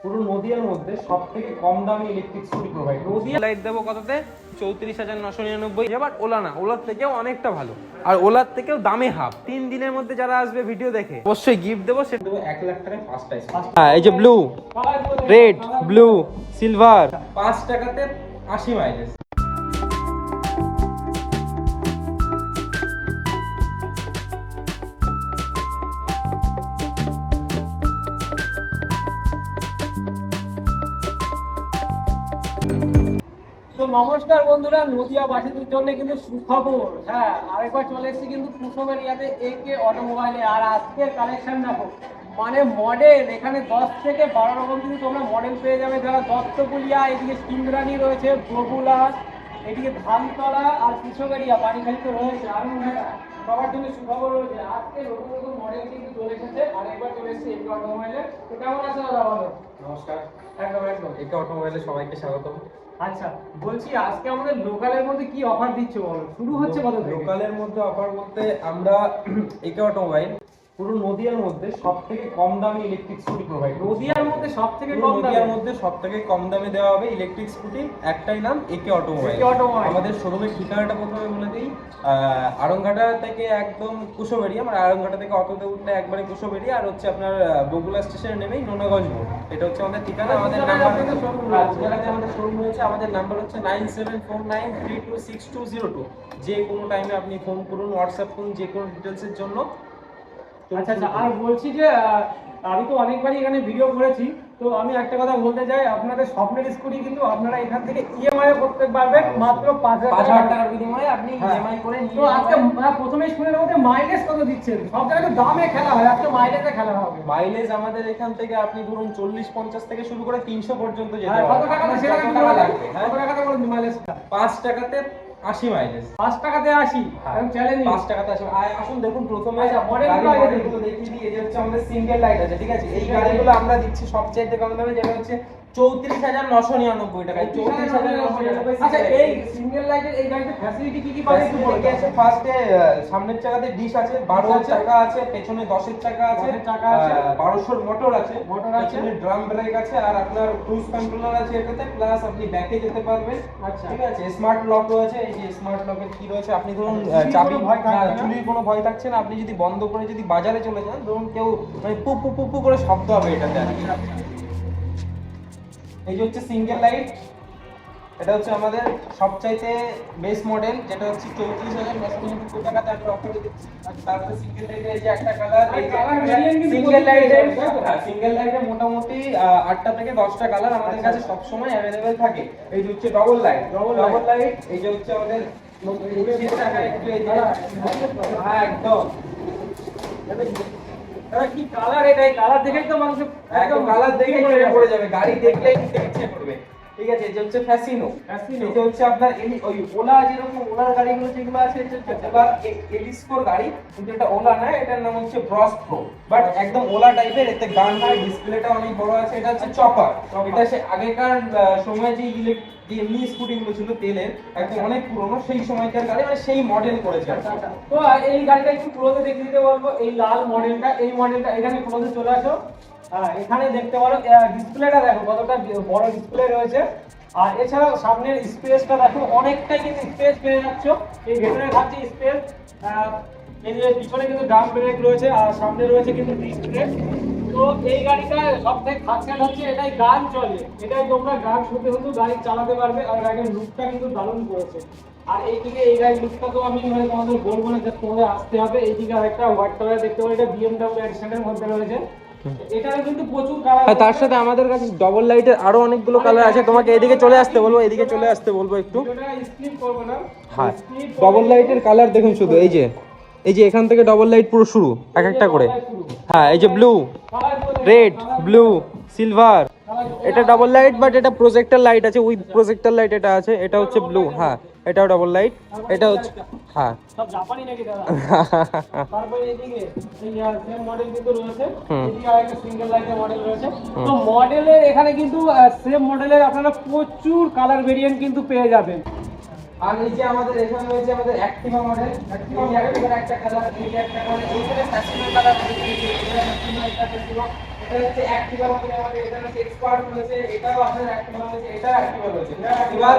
পুরো নদিয়ার মধ্যে সবথেকে কম দামে electric scooty provide. Nadia light দেবো কততে? 34,999। এবার ওলা না, ওলার থেকেও অনেকটা ভালো, আর ওলার থেকেও দামে হাফ। 3 দিনের মধ্যে যারা আসবে ভিডিও দেখে অবশ্যই গিফট দেবো। সেটা দেবো 1 লাখ টাকায় ফার্স্ট টাইম। হ্যাঁ, এই যে ব্লু, রেড, ব্লু, সিলভার। 5 টাকাতে 80 মাইলেজ। তো নমস্কার বন্ধুরা, নদিয়াবাসীদের জন্য কিন্তু সুখবর। হ্যাঁ, আরেকবার চলে এসেছি কিন্তু কুসুমের ইয়াতে একে অটোমোবাইলে। আর আজকের কালেকশন দেখো, মানে মডেল এখানে 10 থেকে 12 রকম কিন্তু তোমরা মডেল পেয়ে যাবে। যারা দত্তগুলিয়া, এদিকে সিংরানি রয়েছে, বগুলা, এদিকে ধানতলা আর কুসুমেরিয়া পানিখালিতে রয়েছে। আর সবার জন্য সুখবর রয়েছে, আজকে নতুন নতুন মডেল কিন্তু চলে এসেছে। আর একবার চলে এসেছি একে অটোমোবাইলে। তো কেমন আছে দাদা, বলো? নমস্কার, একদম একদম। একে অটোমোবাইলে সবাইকে স্বাগতম। আচ্ছা, বলছি আজকে আমাদের লোকালের মধ্যে কি অফার দিচ্ছ বলো? শুরু হচ্ছে কত থেকে? লোকালের মধ্যে অফার বলতে আমরা একে অটোমোবাইল পুরো নদিয়ার মধ্যে সবথেকে কম দামে ইলেকট্রিক স্কুটি প্রোভাইড। নদিয়ার মধ্যে সবথেকে পুরো কম নদিয়ার দামে? মধ্যে সবথেকে কম দামে দেওয়া হবে ইলেকট্রিক স্কুটি। একটাই নাম, একে অটোমোবাইল। একে অটোমোবাইল। আমাদের শোরুমের ঠিকানাটা প্রথমে বলে দিই। আড়ংঘাটা থেকে একদম কুশোবেরিয়া, মানে আড়ংঘাটা থেকে অটোতে উঠলে একবারে কুশোবেরিয়া, আর হচ্ছে আপনার বগুলা স্টেশনে নেমেই নোনাগঞ্জ মোড়। এটা হচ্ছে আমাদের ঠিকানা। আমাদের নাম্বার, আমাদের শোরুম রয়েছে। আমাদের নাম্বার হচ্ছে 9749326202। যে কোনো টাইমে আপনি ফোন করুন, হোয়াটসঅ্যাপ করুন, যে কোনো ডিটেলসের জন্য। আচ্ছা আচ্ছা, আর বলছি যে আমি তো অনেকবারই এখানে ভিডিও করেছি, তো আমি একটা কথা বলতে চাই, আপনাদের স্বপ্নের স্কুটি কিন্তু আপনারা এখান থেকে ইএমআই করতে পারবেন মাত্র 5,000 টাকার বিনিময়ে আপনি ইএমআই করে তো আজকে প্রথমেই শুনে মধ্যে মাইলেজ কত দিচ্ছেন? সব জায়গায় তো দামে খেলা হয়, আজকে মাইলেজে খেলা হবে। মাইলেজ আমাদের এখান থেকে আপনি ধরুন 40-50 থেকে শুরু করে 300 পর্যন্ত যেতে হ্যাঁ, কত পারবেন। টাকাতে সেটা কিন্তু লাগবে, হ্যাঁ? কত টাকাতে বলুন মাইলেজটা? 5 টাকাতে 80 মাইলেজ। 5 টাকাতে 80, একদম চ্যালেঞ্জ। 5 টাকাতে 80। আসুন দেখুন প্রথমে আচ্ছা, মডেলগুলো আগে মডেলগুলো দেখিয়ে দিই। এই যে হচ্ছে আমাদের সিঙ্গেল লাইট আছে, ঠিক আছে? এই গাড়িগুলো আমরা দিচ্ছি সবচেয়ে কম দামে, যেটা হচ্ছে 34,999 টাকায়। 34,999। আচ্ছা, এই সিঙ্গেল লাইটের এই গাড়িতে ফ্যাসিলিটি কি কি পাবে একটু বলে দাও। আছে ফার্স্টে সামনের চাকাতে ডিশ আছে, 12 চাকা আছে, পেছনে 10 চাকা আছে, 10 চাকা আছে, 1200 মোটর আছে, মোটর আছে, পেছনে ড্রাম ব্রেক আছে, আর আপনার ক্রুজ কন্ট্রোলার আছে এটাতে, প্লাস আপনি ব্যাকে যেতে পারবেন। আচ্ছা, ঠিক আছে? স্মার্ট লক রয়েছে। এই যে স্মার্ট লকের কি রয়েছে, আপনি ধরুন চুরির চাবি, কোনো ভয় থাকবে না। চুরির কোনো ভয় থাকছে না। আপনি যদি বন্ধ করে যদি বাজারে চলে যান, ধরুন কেউ মানে পু পু পু পু করে শব্দ হবে এটাতে আর কি। এই যে হচ্ছে সিঙ্গেল লাইট, এটা হচ্ছে আমাদের সবচাইতে বেস্ট মডেল, যেটা হচ্ছে 34,999 টাকাতে আমরা অফারে দিচ্ছি। আর তারপরে সিঙ্গেল লাইটে এই যে একটা কালার, এই যে সিঙ্গেল লাইটে, সিঙ্গেল লাইটে মোটামুটি 8টা থেকে 10টা কালার আমাদের কাছে সব সময় अवेलेबल থাকে। এই যে হচ্ছে ডবল লাইট, ডবল লাইট। এই যে হচ্ছে আমাদের হ্যাঁ একদম কি কালার, এটাই কালার দেখেই তো মানুষ একদম কালার দেখে পড়ে যাবে, গাড়ি দেখলেই নিতে ইচ্ছে করবে। ঠিক আছে? এই যে হচ্ছে ফ্যাসিনো। এই যে হচ্ছে আপনার ওই ওলা, যেরকম ওলার গাড়িগুলো যেগুলো আছে, এটা হচ্ছে ওলা এলিস্কোর গাড়ি, কিন্তু এটা ওলা না, এটার নাম হচ্ছে ব্রস প্রো। বাট একদম ওলা টাইপের, এতে গান হয়, ডিসপ্লেটা অনেক বড় আছে। এটা হচ্ছে চপার। এটা সে আগেকার সময় যে যে এমনি স্কুটিগুলো ছিল তেলের, একদম অনেক পুরনো সেই সময়কার গাড়ি, মানে সেই মডেল করেছে। তো এই গাড়িটা একটু ক্লোজে দেখিয়ে দিতে বলবো। এই লাল মডেলটা, এই মডেলটা এখানে ক্লোজে চলে আসো। এখানে দেখতে পারো ডিসপ্লেটা দেখো কতটা বড় ডিসপ্লে রয়েছে। আর এছাড়াও সামনের স্পেসটা দেখো, অনেকটাই কিন্তু স্পেস পেয়ে যাচ্ছ। এই ভেতরে থাকছে স্পেস, এই যে পিছনে কিন্তু ড্রাম ব্রেক রয়েছে, আর সামনে রয়েছে কিন্তু ডিসপ্লে। তো এই গাড়িটা সবথেকে খাসিয়াত হচ্ছে এটাই গান চলে, এটাই তোমরা গান শুনতে শুনতে গাড়ি চালাতে পারবে। আর গাড়ির লুকটা কিন্তু দারুণ করেছে। আর এইদিকে এই গাড়ির লুকটা তো আমি মানে তোমাদের বলবো না, যে তোমাদের আসতে হবে। এইদিকে আরেকটা হোয়াইট কালার দেখতে পারো, এটা BMW এডিশনের মধ্যে রয়েছে। এটারও কিন্তু প্রচুর কালার। তার সাথে আমাদের কাছে ডবল লাইটের আরো অনেকগুলো কালার আছে। তোমাকে এদিকে চলে আসতে বলবো, এদিকে চলে আসতে বলবো একটু। ভিডিওটা স্কিপ করবে না। হ্যাঁ, ডবল লাইটের কালার দেখুন শুধু। এই যে এখান থেকে ডবল লাইট পুরো শুরু, এক একটা করে। হ্যাঁ, এই যে ব্লু, রেড, ব্লু, সিলভার। এটা ডবল লাইট, বাট এটা প্রজেক্টর লাইট আছে, উইথ প্রজেক্টর লাইট এটা আছে। এটা হচ্ছে ব্লু। হ্যাঁ, এটাও ডবল লাইট। এটা হচ্ছে হ্যাঁ সব জাপানি নাকি দাদা? তারপরে এদিকে এই সেম মডেল কিন্তু রয়েছে। এদিকে আরেকটা সিঙ্গেল লাইটের মডেল রয়েছে। তো মডেলের এখানে কিন্তু সেম মডেলের আপনারা প্রচুর কালার ভেরিয়েন্ট কিন্তু পেয়ে যাবেন। আর এই যে আমাদের এখানে রয়েছে আমাদের অ্যাক্টিভা মডেল। অ্যাক্টিভার একটা কালার, এই যে একটা কালার, এইখানে ফ্যাশনের কালার, এটা হচ্ছে অ্যাক্টিভা বলে আমাদের এখানে এক্সপার্ট রয়েছে, এটাও আপনাদের অ্যাক্টিভা রয়েছে, এটা অ্যাক্টিভা রয়েছে। এবার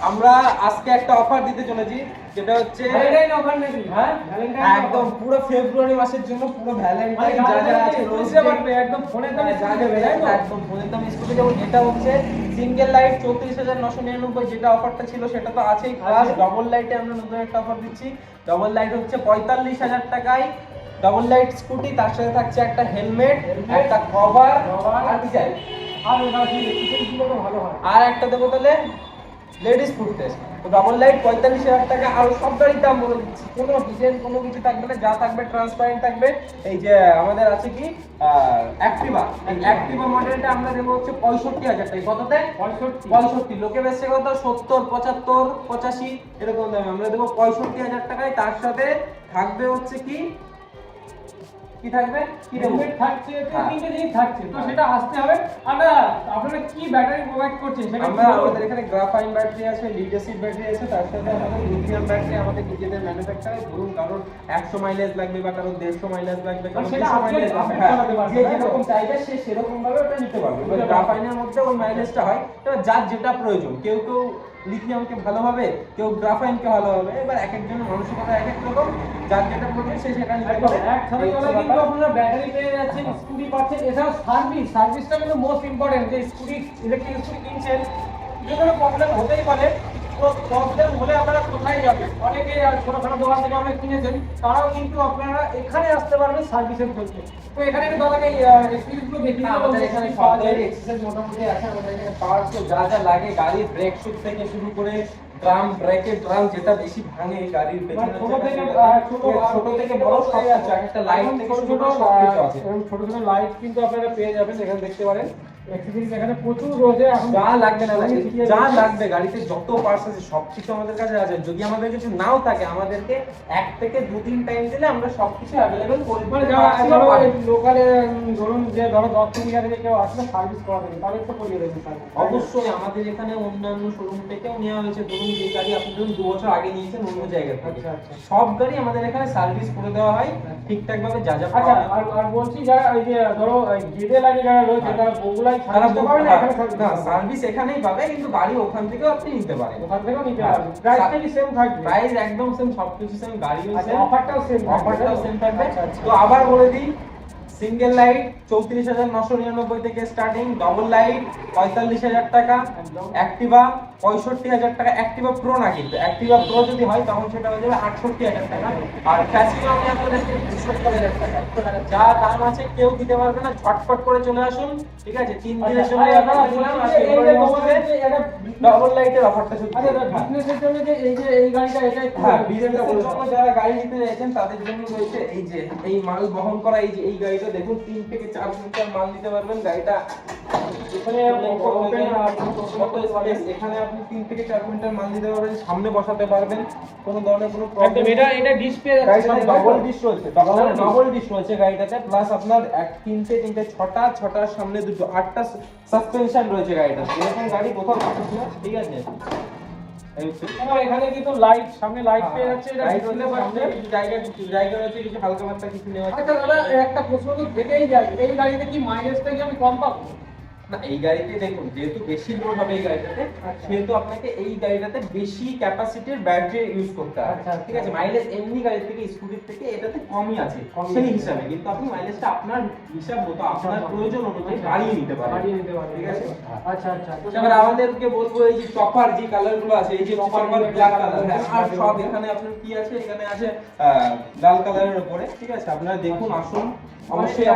আমরা আজকে একটা অফার দিতে চলেছি, যেটা হচ্ছে ভ্যালেন্টাইন অফার নাকি? হ্যাঁ ভ্যালেন্টাইন একদম পুরো ফেব্রুয়ারি মাসের জন্য পুরো ভ্যালেন্টাইন যা যা আছে রোজ একদম ফোনের দামে যা দেবে একদম ফোনের দাম স্কুটি যেমন এটা হচ্ছে সিঙ্গেল লাইট 34,999, যেটা অফারটা ছিল সেটা তো আছেই, প্লাস ডবল লাইটে আমরা নতুন একটা অফার দিচ্ছি। ডবল লাইট হচ্ছে 45,000 টাকায় ডবল লাইট স্কুটি, তার সাথে থাকছে একটা হেলমেট, একটা কভার আর কি চাই, আর ওটা কি দিলে তো ভালো হয়। আর একটা দেবো তাহলে লেডিস ফুটটেস্ট। তো ডবল লাইট 45,000 টাকা, আর সব গাড়ির দাম বলে দিচ্ছি, কোনো ডিজাইন কোনো কিছু থাকবে না, যা থাকবে ট্রান্সপারেন্ট থাকবে। এই যে আমাদের আছে কি অ্যাক্টিভা, এই অ্যাক্টিভা মডেলটা আমরা দেবো হচ্ছে 65,000 টাকা। কততে? 65। লোকে বেশি কত 70, 75, 85 এরকম দামে আমরা দেবো 65,000 টাকায়। তার সাথে থাকবে হচ্ছে কি কি থাকবে, কি দেবো? হেলমেট থাকছে, হ্যাঁ। তিনটে জিনিস থাকছে, তো হ্যাঁ। সেটা আসতে হবে। আমরা আপনারা কি ব্যাটারি প্রোভাইড করছেন সেটা আমরা আমাদের এখানে গ্রাফাইন ব্যাটারি আছে, লিড অ্যাসিড ব্যাটারি আছে, তার সাথে আমাদের লিথিয়াম ব্যাটারি আমাদের নিজেদের ম্যানুফ্যাকচারে। ধরুন কারোর 100 মাইলেজ লাগবে বা কারোর 150 মাইলেজ লাগবে, কারোর সেটা 200 আপনি মাইলেজ লাগবে, চালাতে পারবেন, যে তাই তো? যেরকম চাইবে সে সেরকম ভাবে ওটা নিতে পারবে। এবার গ্রাফাইনের মধ্যে ওই মাইলেজটা হয়, এবার যার যেটা প্রয়োজন, কেউ কেউ লিথিয়ামকে ভালোভাবে, কেউ গ্রাফাইনকে ভালোভাবে, এবার এক একজনের মানসিকতা এক এক রকম, যার যেটা প্রয়োজন সে সেটা নিতে পারে। এক ছাদের তলায় কিন্তু আপনারা ব্যাটারি পেয়ে যাচ্ছেন, স্কুটি পাচ্ছেন, এছাড়াও সার্ভিসটা কিন্তু মোস্ট ইম্পর্টেন্ট। যে স্কুটি ইলেকট্রিক স্কুটি কিনছেন, যে কোনো প্রবলেম হতেই পারে, তো প্রবলেম হলে আপনারা কোথায় যাবেন? অনেকে ছোটখাটো দোকান থেকে অনেক কিনেছেন, তারাও কিন্তু আপনারা এখানে আসতে পারবেন সার্ভিসের জন্য। তো এখানে একটু দাদাকে এক্সপিরিয়েন্সগুলো দেখিয়ে হ্যাঁ, দেবো। আমাদের এখানে সব ধরনের এক্সারসাইজ মোটামুটি আছে। আমাদের এখানে পাওয়ারফুল যা যা লাগে, গাড়ির ব্রেক শুট থেকে শুরু করে ড্রাম, ব্রেকের ড্রাম যেটা বেশি ভাঙে গাড়ির পেছনে, মানে ছোট থেকে ছোট থেকে বড় সব কিছু, একটা লাইট থেকে শুরু করে সব কিছু আছে। ছোট ছোট লাইট কিন্তু আপনারা পেয়ে যাবেন, এখানে দেখতে পারেন। অ্যাক্সেসরিজ এখানে প্রচুর রয়েছে। এখন যা লাগবে না লাগে, যা লাগবে গাড়িতে যত পার্টস আছে সবকিছু আমাদের কাছে আছে। যদি আমাদের কিছু নাও থাকে, আমাদেরকে 1 থেকে 2 দিন টাইম দিলে আমরা সবকিছু অ্যাভেলেবল করে মানে দিতে যারা পারছি। লোকালে ধরুন যে ধরো 10 থেকে থেকে কেউ আসলে সার্ভিস করা দেবে, তাদের তো করিয়ে দেবেন সার্ভিস। অবশ্যই আমাদের এখানে অন্যান্য শোরুম থেকেও নেওয়া হয়েছে। ধরুন যে গাড়ি আপনি ধরুন 2 বছর আগে নিয়েছেন অন্য জায়গা থেকে, আচ্ছা, আচ্ছা। সব গাড়ি আমাদের এখানে সার্ভিস করে দেওয়া হয় ঠিকঠাক ভাবে, যা যা আচ্ছা, আর বলছি যারা ওই যে ধরো গেদে লাইনে যারা রয়েছে, তারা বগুড়ায় তারা সার্ভিস পাবে না, এখানে না সার্ভিস এখানেই পাবে, কিন্তু গাড়ি ওখান থেকেও আপনি নিতে পারেন। ওখান থেকেও নিতে পারবেন। প্রাইসটা কি সেম থাকবে? প্রাইস একদম সেম, সবকিছু সেম, গাড়িও আচ্ছা, সেম, অফারটাও সেম, অফারটাও সেম থাকবে। আচ্ছা, আচ্ছা। তো আবার বলে দিই, সিঙ্গেল লাইট 34,999 থেকে স্টার্টিং, ডবল লাইট 45,000 টাকা, অ্যাক্টিভা 65,000 টাকা। অ্যাক্টিভা প্রো না, কিন্তু অ্যাক্টিভা প্রো যদি হয় তখন সেটা হয়ে যাবে 68,000 টাকা। আর ফ্যাসিনো আমি আপনাদেরকে 70,000 টাকা। যা দাম আছে কেউ দিতে পারবে না, ঝটপট করে চলে আসুন, ঠিক আছে? 3 দিনের জন্য আপনারা দিলাম, আর ফেব্রুয়ারি মাসে ডবল লাইটের অফারটা শুরু। বিজনেসের জন্য যে এই গাড়িটা, এটাই হ্যাঁ, বিজনেসের জন্য যারা গাড়ি নিতে চাইছেন তাদের জন্য রয়েছে এই যে এই মাল বহন করা, এই যে এই গাড়িটা দেখুন 3 থেকে 4 কুইন্টাল মাল নিতে পারবেন। গাড়িটা এখানে এখানে আপনি 3 থেকে 4 কুইন্টাল মাল নিতে পারবেন, সামনে বসাতে পারবেন, কোনো ধরনের কোনো প্রবলেম। এটা ডিসপ্লে গাড়িটাতে ডবল ডিশ রয়েছে, ডবল ডিশ রয়েছে গাড়িটাতে, প্লাস আপনার 3টে 6টার সামনে 2টো 8টা সাসপেনশন রয়েছে গাড়িটাতে। এরকম গাড়ি কোথাও পাচ্ছেন না, ঠিক আছে? এখানে কিন্তু লাইট, সামনে লাইট পেয়ে যাচ্ছে, এটা ডিসপ্লে সামনে জায়গা রয়েছে, কিছু হালকা পাতলা কিছু নেওয়া আছে। আচ্ছা দাদা, একটা প্রশ্ন তো থেকেই যায়, এই গাড়িতে কি মাইলেজটা কি আমি কম পাবো? না, এই গাড়িতে দেখুন যেহেতু বেশি লোড হবে এই গাড়িটাতে, সেহেতু আপনাকে এই গাড়িটাতে বেশি ক্যাপাসিটির ব্যাটারি ইউজ করতে হবে। আচ্ছা, ঠিক আছে? মাইলেজ এমনি গাড়ি থেকে, স্কুটির থেকে এটাতে কমই আছে সেই হিসাবে, কিন্তু আপনি মাইলেজটা আপনার হিসাব মতো আপনার প্রয়োজন অনুযায়ী বাড়িয়ে নিতে পারেন। বাড়িয়ে নিতে পারবেন, ঠিক আছে? আচ্ছা আচ্ছা। এবার আমাদেরকে বলবো এই যে টপার যে কালার গুলো আছে, এই যে টপার ব্ল্যাক কালার, আর সব এখানে আপনার কি আছে, এখানে আছে লাল কালারের উপরে। ঠিক আছে? আপনারা দেখুন, আসুন, অবশ্যই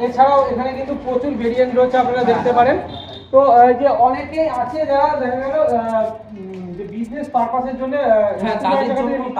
এছাড়াও এখানে কিন্তু প্রচুর ভেরিয়েন্ট রয়েছে, আপনারা দেখতে পারেন। তো যে অনেকেই আছে যারা দেখা গেল যে বিজনেস পারপাসের জন্য, হ্যাঁ,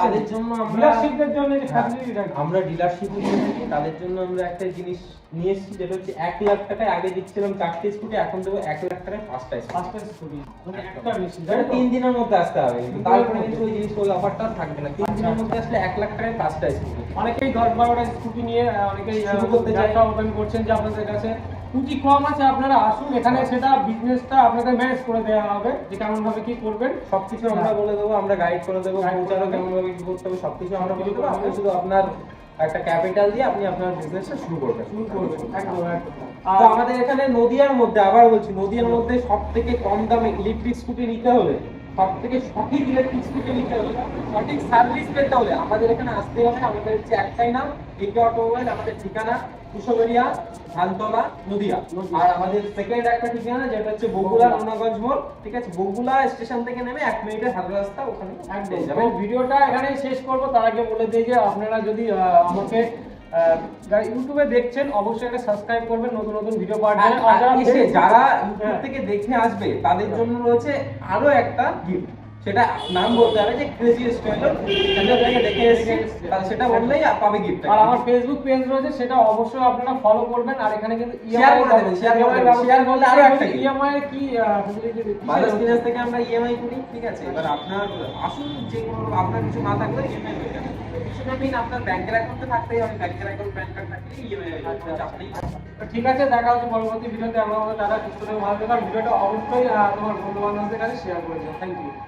তাদের জন্য আমরা ডিলারশিপের জন্য যে হ্যাঁ, ফ্যাসিলিটি থাকে, আমরা ডিলারশিপ নিয়ে থাকি। তাদের জন্য আমরা একটা জিনিস নিয়ে এসেছি, যেটা হচ্ছে 1 লাখ টাকায় আগে দিচ্ছিলাম 4টে স্কুটি, এখন দেবো 1 লাখ টাকায় 5টা স্কুটি। ফার্স্ট স্কুটি মানে একটা মেশিন, এটা 3 দিনের মধ্যে আসতে হবে, কিন্তু তারপরে কিন্তু ওই জিনিস ওই অফারটা থাকবে না। 3 দিনের মধ্যে আসলে 1 লাখ টাকায় 5টা স্কুটি। অনেকেই 10-12টা স্কুটি নিয়ে অনেকেই শুরু করতে চায়, ওপেন করছেন, যে আপনাদের কাছে পুঁজি কম আছে, আপনারা আসুন এখানে, সেটা বিজনেসটা আপনাদের ম্যানেজ করে দেওয়া হবে, যে কেমন ভাবে কি করবেন সবকিছু আমরা বলে দেবো, আমরা গাইড করে দেবো, পৌঁছানো কেমন ভাবে কি করতে হবে সবকিছু আমরা বলে দেবো। আপনি শুধু আপনার একটা ক্যাপিটাল দিয়ে আপনি আপনার বিজনেসটা শুরু করবেন। একদম একদম। তো আমাদের এখানে নদিয়ার মধ্যে, আবার বলছি, নদিয়ার মধ্যে সব থেকে কম দামে ইলেকট্রিক স্কুটি নিতে হলে, সব থেকে সঠিক ইলেকট্রিক স্কুটি নিতে হলে, সঠিক সার্ভিস পেতে হলে আমাদের এখানে আসতে হবে। আমাদের হচ্ছে একটাই নাম, একে অটোমোবাইল। আমাদের ঠিকানা কুশবেরিয়া, ধানতলা, নদিয়া। আর আমাদের সেকেন্ড একটা ঠিকানা যেটা হচ্ছে বগুড়া রমনাগঞ্জ মোড়, ঠিক আছে? বগুড়া স্টেশন থেকে নেমে 1 মিনিটের হাঁটা রাস্তা, ওখানে একদম। পেয়ে তো যাবেন। ভিডিওটা এখানেই শেষ করব, তার আগে বলে দিই যে আপনারা যদি আমাকে যারা ইউটিউবে দেখছেন অবশ্যই একটা সাবস্ক্রাইব করবেন নতুন নতুন ভিডিও পাওয়ার জন্য। আর যারা এসে যারা ইউটিউব হ্যাঁ। থেকে দেখে আসবে তাদের জন্য রয়েছে আরো একটা গিফট। সেটা নাম বলতে হবে যে ক্রেজি স্টাইলার, চ্যানেল থেকে দেখে এসেছে, তাহলে সেটা বললেই পাবে গিফট। আর আমার ফেসবুক পেজ রয়েছে, সেটা অবশ্যই আপনারা ফলো করবেন। আর এখানে কিন্তু Share করে দেবেন, share করে দেবেন। Share করলে আরো একটা gift। ইএমআই এর কি facility বাজাজ ফিনান্স থেকে আমরা ইএমআই করি, ঠিক আছে? এবার আপনার আসুন, যে কোনো আপনার কিছু না থাকলে ইএমআই হয়ে যাবে। কিছু মেইন আপনার ব্যাংকের অ্যাকাউন্টে থাকতেই হবে, ব্যাংকের অ্যাকাউন্ট প্যান কার্ড থাকলে ইএমআই হয়ে যাবে, কোনো চাপ নেই। তো ঠিক আছে, দেখা হচ্ছে পরবর্তী ভিডিওতে। আমরা তারা সুস্থ থেকে ভালো থাকার ভিডিওটা অবশ্যই তোমার বন্ধু বান্ধবদের কাছে শেয়ার করে দিও। Thank you.